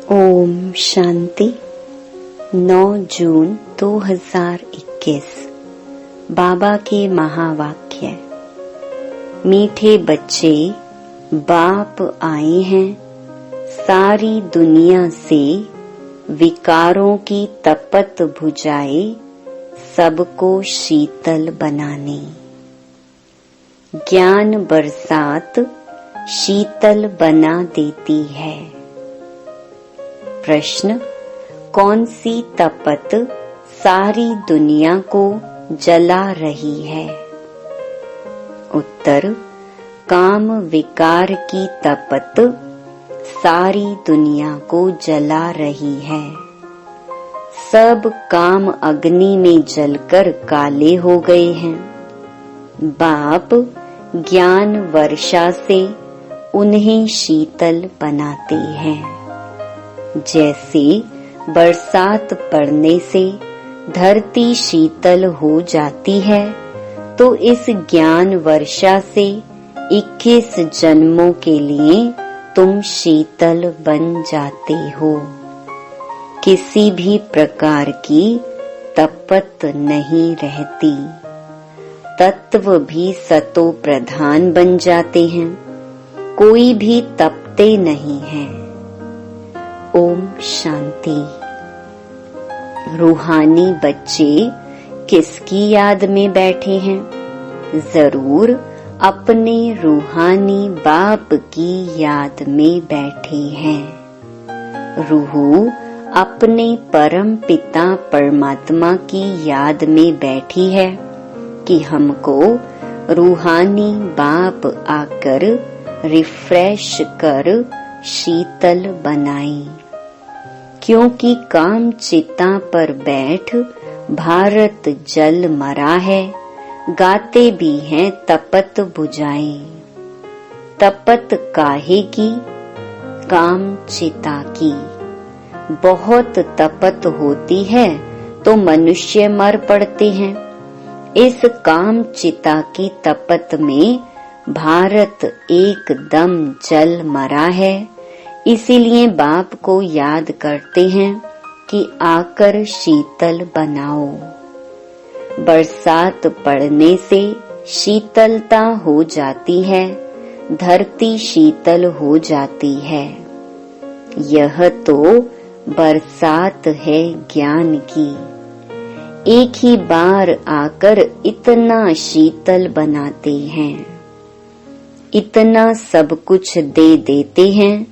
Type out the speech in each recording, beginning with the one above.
ओम शांति। 9 जून 2021 बाबा के महावाक्य। मीठे बच्चे, बाप आए हैं सारी दुनिया से विकारों की तपत भुजाए सबको शीतल बनाने। ज्ञान बरसात शीतल बना देती है। प्रश्न: कौन सी तपत सारी दुनिया को जला रही है? उत्तर: काम विकार की तपत सारी दुनिया को जला रही है। सब काम अग्नि में जलकर काले हो गए हैं। बाप ज्ञान वर्षा से उन्हें शीतल बनाते हैं। जैसे बरसात पड़ने से धरती शीतल हो जाती है, तो इस ज्ञान वर्षा से 21 जन्मों के लिए तुम शीतल बन जाते हो। किसी भी प्रकार की तपत नहीं रहती। तत्व भी सतो प्रधान बन जाते हैं, कोई भी तपते नहीं है। ओम शांति। रूहानी बच्चे किसकी याद में बैठे हैं? जरूर अपने रूहानी बाप की याद में बैठे हैं। रूह अपने परम पिता परमात्मा की याद में बैठी है कि हमको रूहानी बाप आकर रिफ्रेश कर शीतल बनाए। क्योंकि काम चिता पर बैठ भारत जल मरा है, गाते भी हैं तपत बुझाए। तपत काहे की? काम चिता की। बहुत तपत होती है तो मनुष्य मर पड़ते हैं। इस काम चिता की तपत में भारत एकदम जल मरा है। इसीलिए बाप को याद करते हैं कि आकर शीतल बनाओ। बरसात पड़ने से शीतलता हो जाती है, धरती शीतल हो जाती है। यह तो बरसात है ज्ञान की। एक ही बार आकर इतना शीतल बनाते हैं, इतना सब कुछ दे देते हैं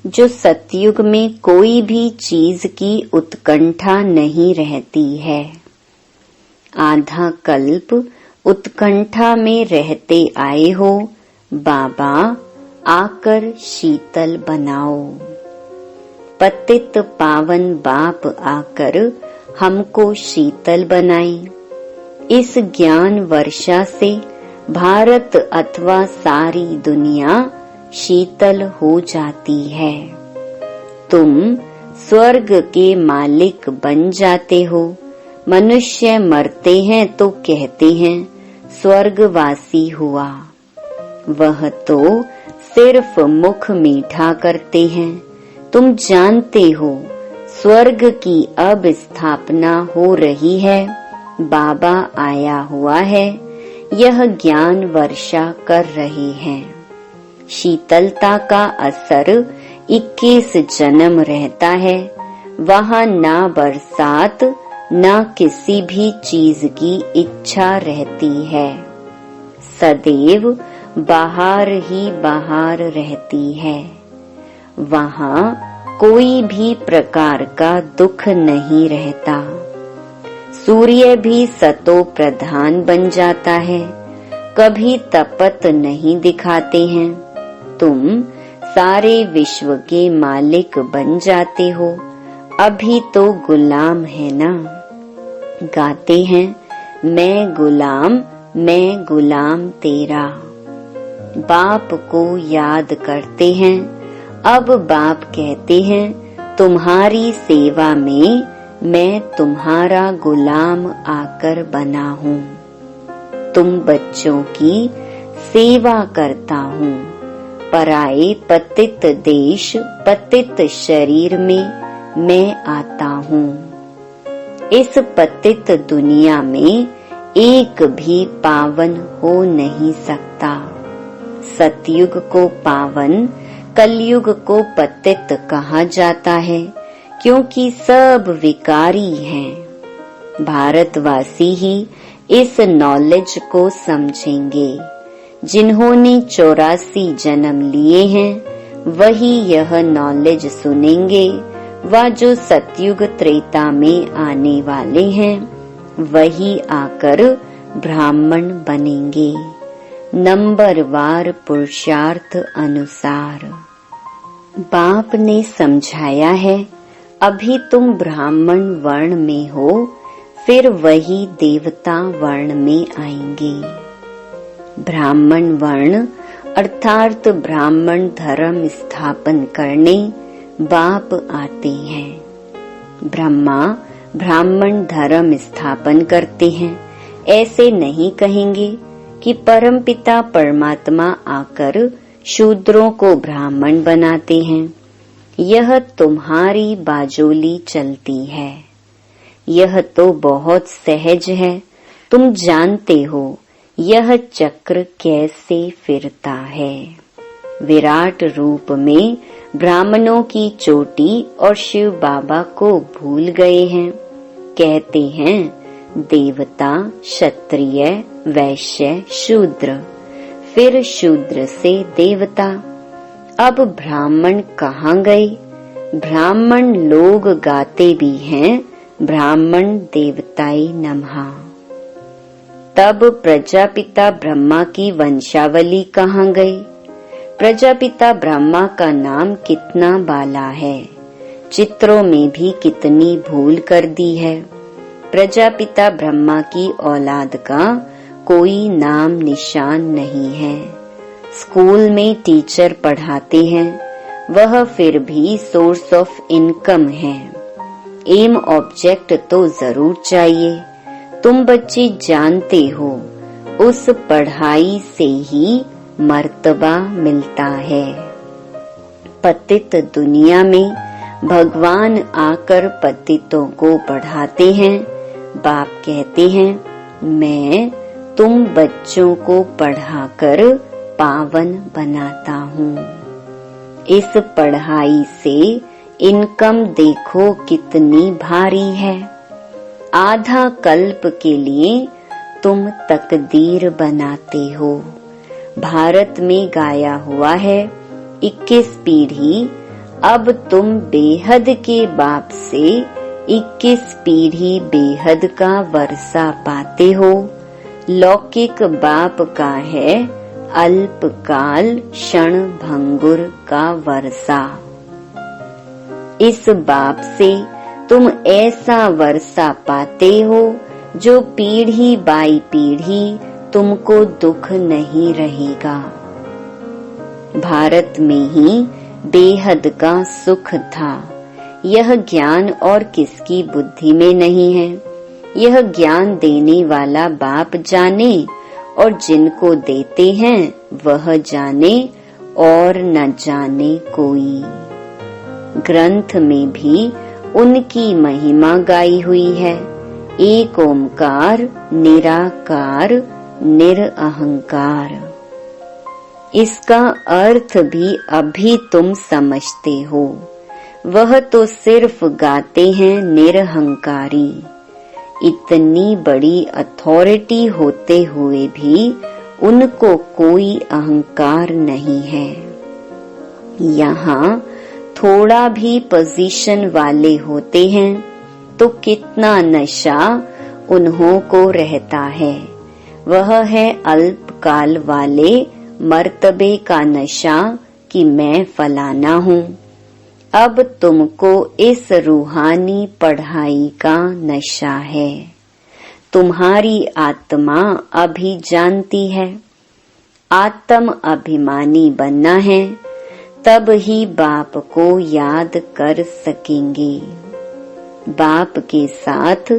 जो सतयुग में कोई भी चीज की उत्कंठा नहीं रहती है। आधा कल्प उत्कंठा में रहते आए हो, बाबा आकर शीतल बनाओ। पतित पावन बाप आकर हमको शीतल बनाए। इस ज्ञान वर्षा से भारत अथवा सारी दुनिया शीतल हो जाती है। तुम स्वर्ग के मालिक बन जाते हो। मनुष्य मरते हैं तो कहते हैं स्वर्गवासी हुआ। वह तो सिर्फ मुख मीठा करते हैं। तुम जानते हो स्वर्ग की अब स्थापना हो रही है। बाबा आया हुआ है, यह ज्ञान वर्षा कर रहे हैं। शीतलता का असर 21 जन्म रहता है। वहाँ ना बरसात ना किसी भी चीज की इच्छा रहती है। सदैव बाहर ही बाहर रहती है। वहाँ कोई भी प्रकार का दुख नहीं रहता। सूर्य भी सतो प्रधान बन जाता है, कभी तपत नहीं दिखाते हैं। तुम सारे विश्व के मालिक बन जाते हो। अभी तो गुलाम है ना। गाते हैं मैं गुलाम तेरा। बाप को याद करते हैं। अब बाप कहते हैं तुम्हारी सेवा में मैं तुम्हारा गुलाम आकर बना हूँ। तुम बच्चों की सेवा करता हूँ। पराए पतित देश पतित शरीर में मैं आता हूँ। इस पतित दुनिया में एक भी पावन हो नहीं सकता। सतयुग को पावन, कलयुग को पतित कहा जाता है, क्योंकि सब विकारी हैं। भारतवासी ही इस नॉलेज को समझेंगे। जिन्होंने 84 जन्म लिए हैं वही यह नॉलेज सुनेंगे, व जो सतयुग त्रेता में आने वाले हैं वही आकर ब्राह्मण बनेंगे, नंबरवार पुरुषार्थ अनुसार। बाप ने समझाया है, अभी तुम ब्राह्मण वर्ण में हो, फिर वही देवता वर्ण में आएंगे। ब्राह्मण वर्ण अर्थात ब्राह्मण धर्म स्थापन करने बाप आते हैं। ब्रह्मा ब्राह्मण धर्म स्थापन करते हैं। ऐसे नहीं कहेंगे कि परमपिता परमात्मा आकर शूद्रों को ब्राह्मण बनाते हैं। यह तुम्हारी बाजोली चलती है। यह तो बहुत सहज है। तुम जानते हो यह चक्र कैसे फिरता है। विराट रूप में ब्राह्मणों की चोटी और शिव बाबा को भूल गए हैं। कहते हैं देवता, क्षत्रिय, वैश्य, शूद्र, फिर शूद्र से देवता। अब ब्राह्मण कहाँ गए? ब्राह्मण लोग गाते भी हैं, ब्राह्मण देवताय नमः। तब प्रजापिता ब्रह्मा की वंशावली कहाँ गई? प्रजापिता ब्रह्मा का नाम कितना बाला है, चित्रों में भी कितनी भूल कर दी है। प्रजापिता ब्रह्मा की औलाद का कोई नाम निशान नहीं है। स्कूल में टीचर पढ़ाते हैं, वह फिर भी सोर्स ऑफ इनकम है। एम ऑब्जेक्ट तो जरूर चाहिए। तुम बच्चे जानते हो उस पढ़ाई से ही मर्तबा मिलता है। पतित दुनिया में भगवान आकर पतितों को पढ़ाते हैं। बाप कहते हैं मैं तुम बच्चों को पढ़ाकर पावन बनाता हूँ। इस पढ़ाई से इनकम देखो कितनी भारी है। आधा कल्प के लिए तुम तकदीर बनाते हो। भारत में गाया हुआ है 21 पीढ़ी, अब तुम बेहद के बाप से 21 पीढ़ी बेहद का वर्षा पाते हो। लौकिक बाप का है अल्पकाल क्षण भंगुर का वर्षा। इस बाप से तुम ऐसा वर्षा पाते हो जो पीढ़ी बाई पीढ़ी तुमको दुख नहीं रहेगा। भारत में ही बेहद का सुख था। यह ज्ञान और किसकी बुद्धि में नहीं है। यह ज्ञान देने वाला बाप जाने और जिनको देते हैं वह जाने और न जाने कोई। ग्रंथ में भी उनकी महिमा गाई हुई है। एक ओमकार निराकार निरअहंकार। इसका अर्थ भी अभी तुम समझते हो। वह तो सिर्फ गाते हैं निरहंकारी। इतनी बड़ी अथॉरिटी होते हुए भी उनको कोई अहंकार नहीं है। यहाँ थोड़ा भी पोजीशन वाले होते हैं तो कितना नशा उन्हों को रहता है। वह है अल्पकाल वाले मर्तबे का नशा कि मैं फलाना हूँ। अब तुमको इस रूहानी पढ़ाई का नशा है। तुम्हारी आत्मा अभी जानती है। आत्म अभिमानी बनना है, तब ही बाप को याद कर सकेंगे। बाप के साथ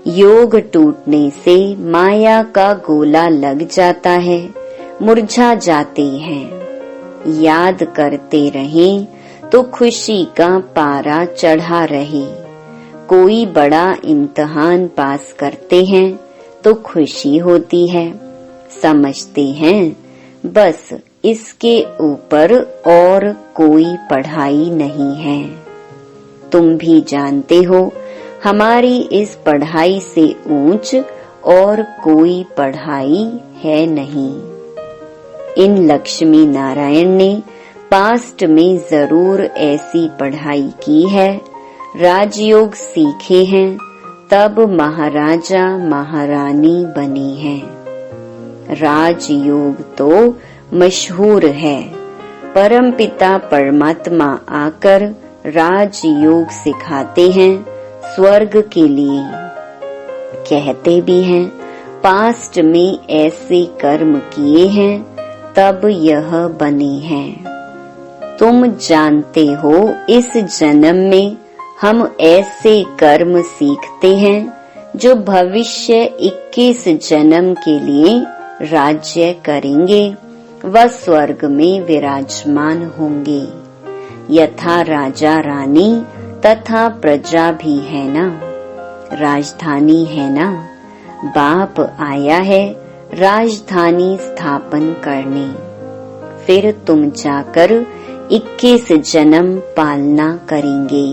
योग टूटने से माया का गोला लग जाता है, मुरझा जाते हैं। याद करते रहें तो खुशी का पारा चढ़ा रहे। कोई बड़ा इम्तिहान पास करते हैं तो खुशी होती है, समझते हैं बस इसके ऊपर और कोई पढ़ाई नहीं है। तुम भी जानते हो हमारी इस पढ़ाई से ऊंच और कोई पढ़ाई है नहीं। इन लक्ष्मी नारायण ने पास्ट में जरूर ऐसी पढ़ाई की है, राजयोग सीखे हैं, तब महाराजा महारानी बने हैं। राजयोग तो मशहूर है, परमपिता परमात्मा आकर राजयोग सिखाते हैं स्वर्ग के लिए। कहते भी हैं पास्ट में ऐसे कर्म किए हैं तब यह बने हैं। तुम जानते हो इस जन्म में हम ऐसे कर्म सीखते हैं जो भविष्य 21 जन्म के लिए राज्य करेंगे व स्वर्ग में विराजमान होंगे। यथा राजा रानी तथा प्रजा भी है ना, राजधानी है ना। बाप आया है राजधानी स्थापन करने, फिर तुम जाकर 21 जन्म पालना करेंगे।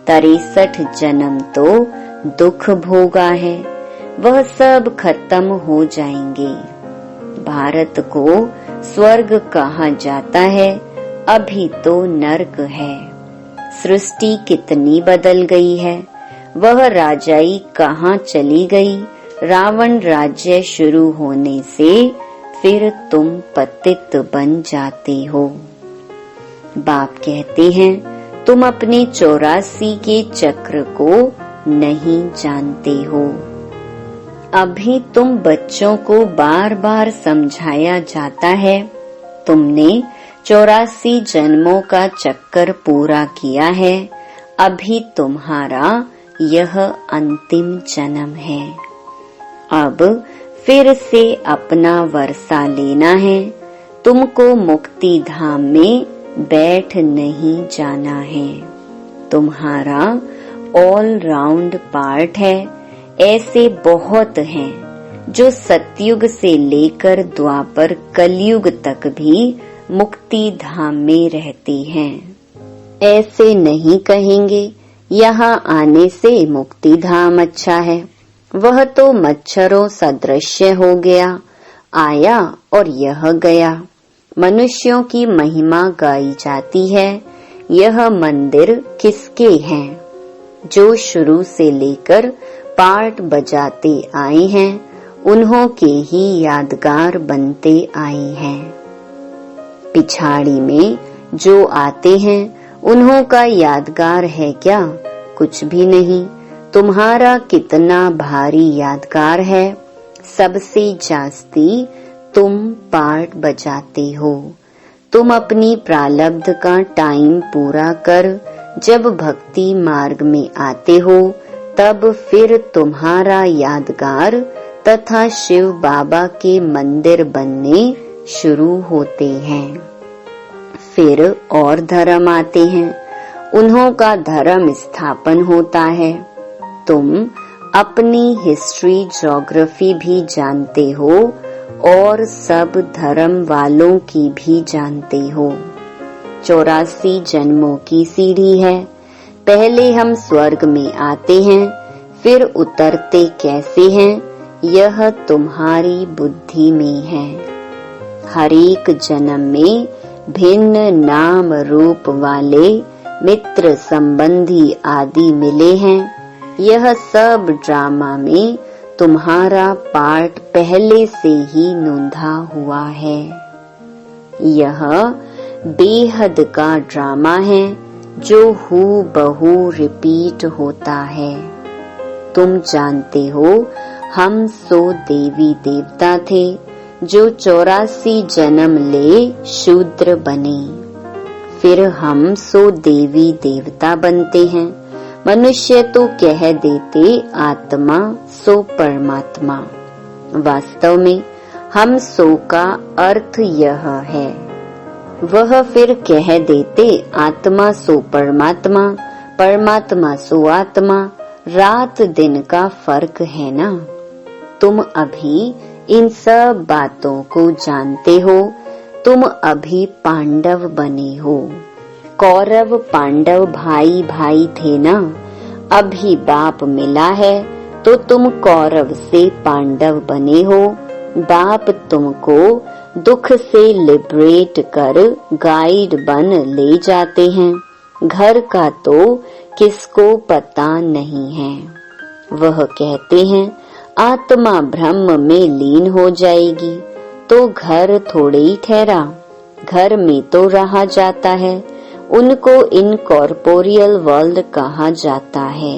63 जन्म तो दुख भोगा है, वह सब खत्म हो जाएंगे। भारत को स्वर्ग कहा जाता है, अभी तो नरक है। सृष्टि कितनी बदल गई है, वह राजाई कहाँ चली गई। रावण राज्य शुरू होने से फिर तुम पतित बन जाते हो। बाप कहते हैं तुम अपने 84 के चक्र को नहीं जानते हो। अभी तुम बच्चों को बार बार समझाया जाता है, तुमने 84 जन्मों का चक्कर पूरा किया है, अभी तुम्हारा यह अंतिम जन्म है। अब फिर से अपना वर्षा लेना है, तुमको मुक्ति धाम में बैठ नहीं जाना है। तुम्हारा ऑल राउंड पार्ट है। ऐसे बहुत हैं जो सतयुग से लेकर द्वापर कलयुग तक भी मुक्ति धाम में रहते हैं। ऐसे नहीं कहेंगे यहाँ आने से मुक्ति धाम अच्छा है, वह तो मच्छरों सदृश्य हो गया, आया और यह गया। मनुष्यों की महिमा गाई जाती है, यह मंदिर किसके हैं? जो शुरू से लेकर पार्ट बजाते आए हैं, उन्हों के ही यादगार बनते आए हैं। पिछाड़ी में जो आते हैं उन्हों का यादगार है क्या? कुछ भी नहीं। तुम्हारा कितना भारी यादगार है, सबसे जास्ती तुम पार्ट बजाते हो। तुम अपनी प्रारब्ध का टाइम पूरा कर जब भक्ति मार्ग में आते हो, तब फिर तुम्हारा यादगार तथा शिव बाबा के मंदिर बनने शुरू होते हैं। फिर और धर्म आते हैं, उन्हों का धर्म स्थापन होता है। तुम अपनी हिस्ट्री ज्योग्राफी भी जानते हो और सब धर्म वालों की भी जानते हो। 84 जन्मों की सीढ़ी है। पहले हम स्वर्ग में आते हैं, फिर उतरते कैसे हैं, यह तुम्हारी बुद्धि में है। हर एक जन्म में भिन्न नाम रूप वाले मित्र संबंधी आदि मिले हैं। यह सब ड्रामा में तुम्हारा पार्ट पहले से ही नोंधा हुआ है। यह बेहद का ड्रामा है जो हूबहू रिपीट होता है। तुम जानते हो हम 100 देवी देवता थे जो 84 जन्म ले शूद्र बने। फिर हम 100 देवी देवता बनते हैं। मनुष्य तो कह देते आत्मा 100 परमात्मा। वास्तव में हम 100 का अर्थ यह है, वह फिर कह देते आत्मा सो परमात्मा, परमात्मा सो आत्मा, रात दिन का फर्क है ना। तुम अभी इन सब बातों को जानते हो, तुम अभी पांडव बने हो। कौरव पांडव भाई भाई थे ना, अभी बाप मिला है तो तुम कौरव से पांडव बने हो। बाप तुमको दुख से लिबरेट कर गाइड बन ले जाते हैं। घर का तो किसको पता नहीं है। वह कहते हैं आत्मा ब्रह्म में लीन हो जाएगी तो घर थोड़े ही ठहरा, घर में तो रहा जाता है। उनको इनकॉर्पोरियल वर्ल्ड कहा जाता है।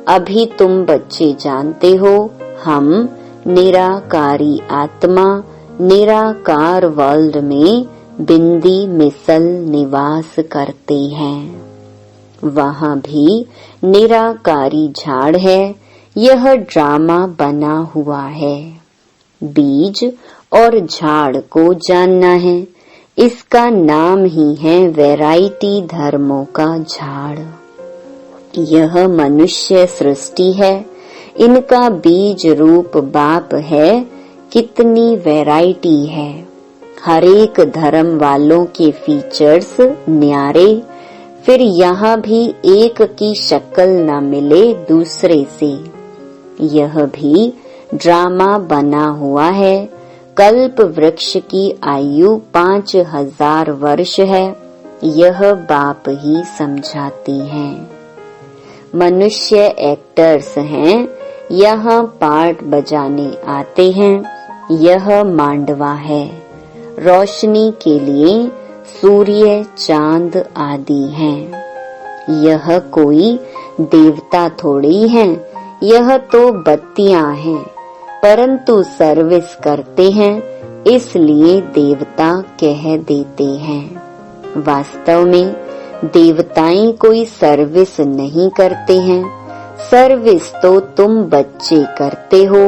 अभी तुम बच्चे जानते हो हम निराकारी आत्मा निराकार वर्ल्ड में बिंदी मिसल निवास करते हैं। वहाँ भी निराकारी झाड़ है, यह ड्रामा बना हुआ है। बीज और झाड़ को जानना है, इसका नाम ही है वैरायटी धर्मों का झाड़। यह मनुष्य सृष्टि है, इनका बीज रूप बाप है। कितनी वैरायटी है, हर एक धर्म वालों के फीचर्स न्यारे। फिर यहाँ भी एक की शक्ल न मिले दूसरे से। यह भी ड्रामा बना हुआ है। कल्प वृक्ष की आयु 5000 वर्ष है, यह बाप ही समझाती हैं। मनुष्य एक्टर्स हैं, यहाँ पार्ट बजाने आते हैं। यह मांडवा है, रोशनी के लिए सूर्य चांद आदि हैं। यह कोई देवता थोड़ी हैं, यह तो बत्तियां हैं, परंतु सर्विस करते हैं इसलिए देवता कह देते हैं। वास्तव में देवताएं कोई सर्विस नहीं करते हैं, सर्विस तो तुम बच्चे करते हो।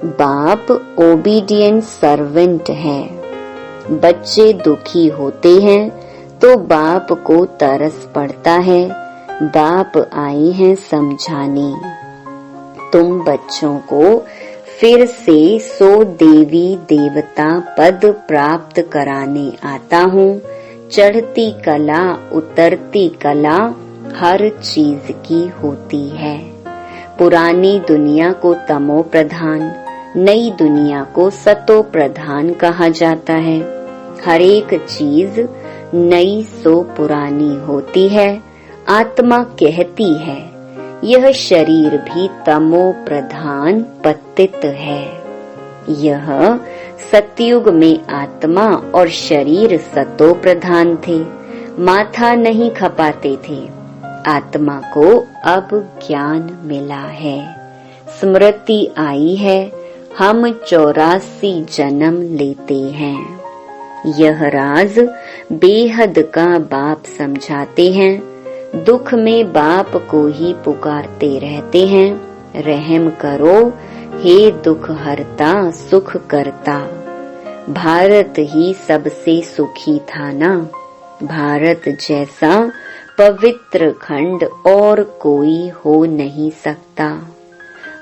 बाप ओबीडियंट सर्वेंट है। बच्चे दुखी होते हैं तो बाप को तरस पड़ता है, बाप आए हैं समझाने। तुम बच्चों को फिर से सो देवी देवता पद प्राप्त कराने आता हूँ। चढ़ती कला उतरती कला हर चीज की होती है। पुरानी दुनिया को तमो प्रधान, नई दुनिया को सतो प्रधान कहा जाता है। हर एक चीज नई सो पुरानी होती है। आत्मा कहती है यह शरीर भी तमो प्रधान पतित है। यह सतयुग में आत्मा और शरीर सतो प्रधान थे, माथा नहीं खपाते थे। आत्मा को अब ज्ञान मिला है, स्मृति आई है, हम 84 जन्म लेते हैं। यह राज बेहद का बाप समझाते हैं। दुख में बाप को ही पुकारते रहते हैं, रहम करो हे दुख हरता सुख करता। भारत ही सबसे सुखी था ना, भारत जैसा पवित्र खंड और कोई हो नहीं सकता।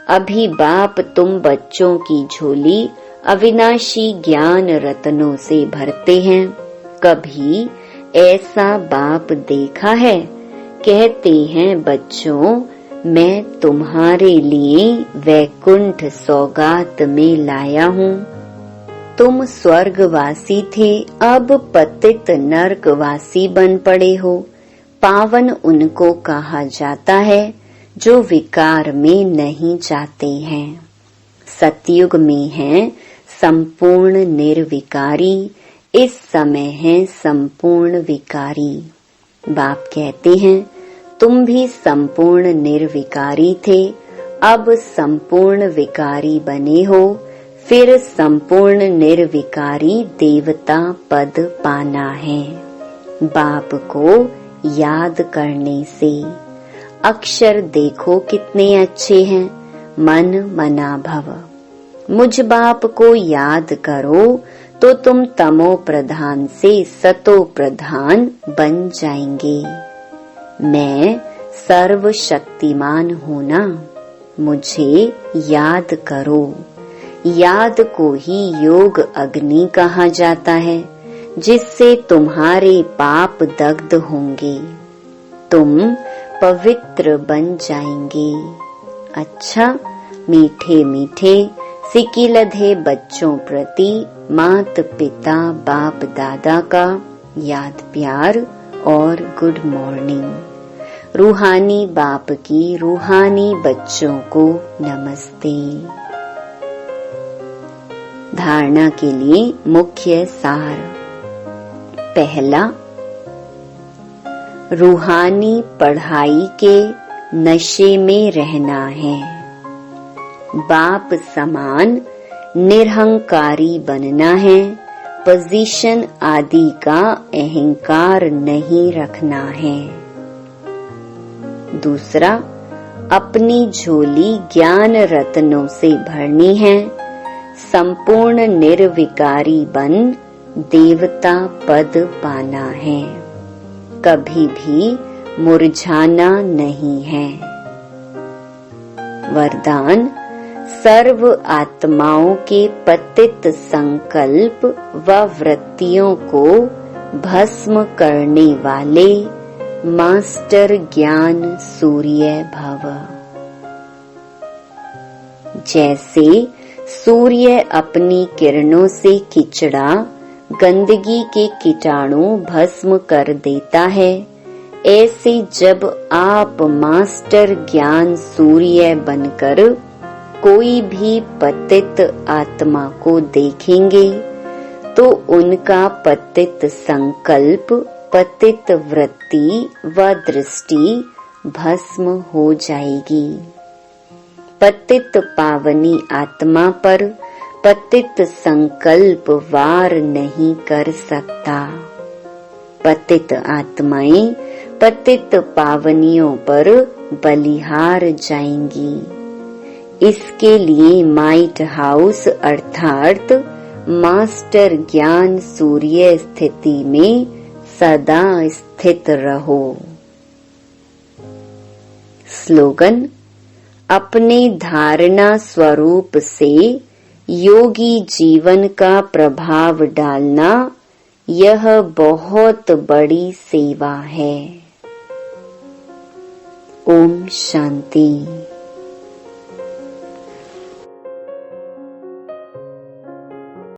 अभी बाप तुम बच्चों की झोली अविनाशी ज्ञान रत्नों से भरते हैं। कभी ऐसा बाप देखा है? कहते हैं बच्चों मैं तुम्हारे लिए वैकुंठ सौगात में लाया हूँ। तुम स्वर्गवासी थे, अब पतित नरकवासी बन पड़े हो। पावन उनको कहा जाता है जो विकार में नहीं जाते हैं। सतयुग में है संपूर्ण निर्विकारी, इस समय है संपूर्ण विकारी। बाप कहते हैं तुम भी संपूर्ण निर्विकारी थे, अब संपूर्ण विकारी बने हो। फिर संपूर्ण निर्विकारी देवता पद पाना है। बाप को याद करने से अक्षर देखो कितने अच्छे हैं। मन मना भव, मुझ बाप को याद करो तो तुम तमो प्रधान से सतो प्रधान बन जाएंगे। मैं सर्वशक्तिमान हूँ ना, मुझे याद करो। याद को ही योग अग्नि कहा जाता है, जिससे तुम्हारे पाप दग्ध होंगे, तुम पवित्र बन जाएंगे। अच्छा, मीठे मीठे सिकिलधे बच्चों प्रति मात पिता बाप दादा का याद प्यार और गुड मॉर्निंग। रूहानी बाप की रूहानी बच्चों को नमस्ते। धारणा के लिए मुख्य सार। पहला, रूहानी पढ़ाई के नशे में रहना है। बाप समान निरहंकारी बनना है। पोजीशन आदि का अहंकार नहीं रखना है। दूसरा, अपनी झोली ज्ञान रत्नों से भरनी है। संपूर्ण निर्विकारी बन देवता पद पाना है। कभी भी मुरझाना नहीं है। वरदान, सर्व आत्माओं के पतित संकल्प व वृत्तियों को भस्म करने वाले मास्टर ज्ञान सूर्य भव। जैसे सूर्य अपनी किरणों से किचड़ा गंदगी के कीटाणु भस्म कर देता है, ऐसे जब आप मास्टर ज्ञान सूर्य बनकर कोई भी पतित आत्मा को देखेंगे तो उनका पतित संकल्प, पतित वृत्ति व दृष्टि भस्म हो जाएगी। पतित पावनी आत्मा पर पतित संकल्प वार नहीं कर सकता। पतित आत्माएं पतित पावनियों पर बलिहार जाएंगी। इसके लिए माइट हाउस अर्थात मास्टर ज्ञान सूर्य स्थिति में सदा स्थित रहो। स्लोगन, अपने धारणा स्वरूप से योगी जीवन का प्रभाव डालना, यह बहुत बड़ी सेवा है। ओम शांति।